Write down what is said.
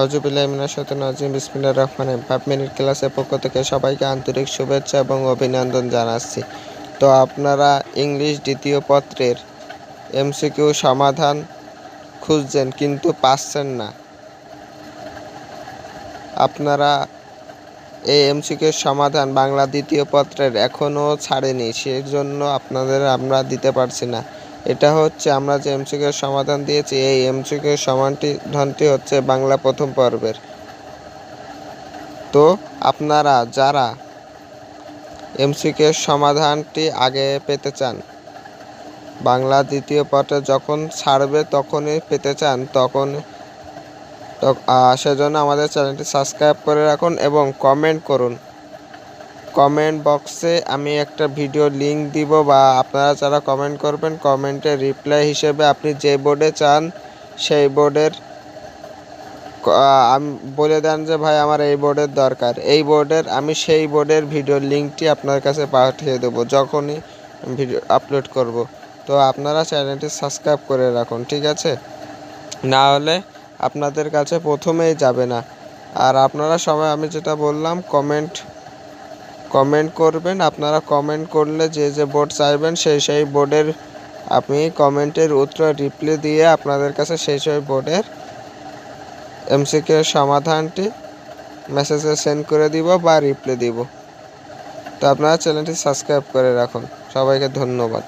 আউযুবিল্লাহি মিনাশ শাইতানির রাজিম বিসমিল্লাহির রহমানির রহিম। 5 মিনিট ক্লাসের পক্ষ থেকে সবাইকে আন্তরিক শুভেচ্ছা এবং অভিনন্দন জানাচ্ছি। তো আপনারা ইংলিশ দ্বিতীয় পত্রের এমসিকিউ সমাধান খুঁজছেন কিন্তু পাচ্ছেন না। আপনারা এই এমসিকিউর সমাধান বাংলা দ্বিতীয় পত্রের এখনও ছাড়েনি, সেজন্য আপনাদের আমরা দিতে পারছি না। এটা হচ্ছে আমরা যে এমসিকিউর সমাধান দিয়েছি, এই এমসিকিউর সমাধানটি হচ্ছে বাংলা প্রথম পর্বের। তো আপনারা যারা এমসিকিউর সমাধানটি আগে পেতে চান, বাংলা দ্বিতীয় পত্রে যখন ছাড়বে তখনই পেতে চান, সেজন্য আমাদের চ্যানেলটি সাবস্ক্রাইব করে রাখুন এবং কমেন্ট করুন। কমেন্ট বক্সে আমি একটা ভিডিও লিংক দিব, বা আপনারা যারা কমেন্ট করবেন কমেন্টের রিপ্লাই হিসেবে আপনি যে বোর্ডে চান সেই বোর্ডের আমি বলে দেন যে ভাই আমার এই বোর্ডের দরকার, এই বোর্ডের আমি সেই বোর্ডের ভিডিওর লিঙ্কটি আপনার কাছে পাঠিয়ে দেবো যখনই ভিডিও আপলোড করব। তো আপনারা চ্যানেলটি সাবস্ক্রাইব করে রাখুন, ঠিক আছে? না হলে আপনাদের কাছে প্রথমেই যাবে না। আর আপনারা সবাই আমি যেটা বললাম কমেন্ট করবেন। আপনারা কমেন্ট করলে যে বোর্ড চাইবেন সেই বোর্ডের আপনি কমেন্টের উত্তর রিপ্লাই দিয়ে আপনাদের কাছে সেই বোর্ডের এমসিকিউ সমাধানটি মেসেজে সেন্ড করে দিব বা রিপ্লাই দিব। তো আপনারা চ্যানেলটি সাবস্ক্রাইব করে রাখুন। সবাইকে ধন্যবাদ।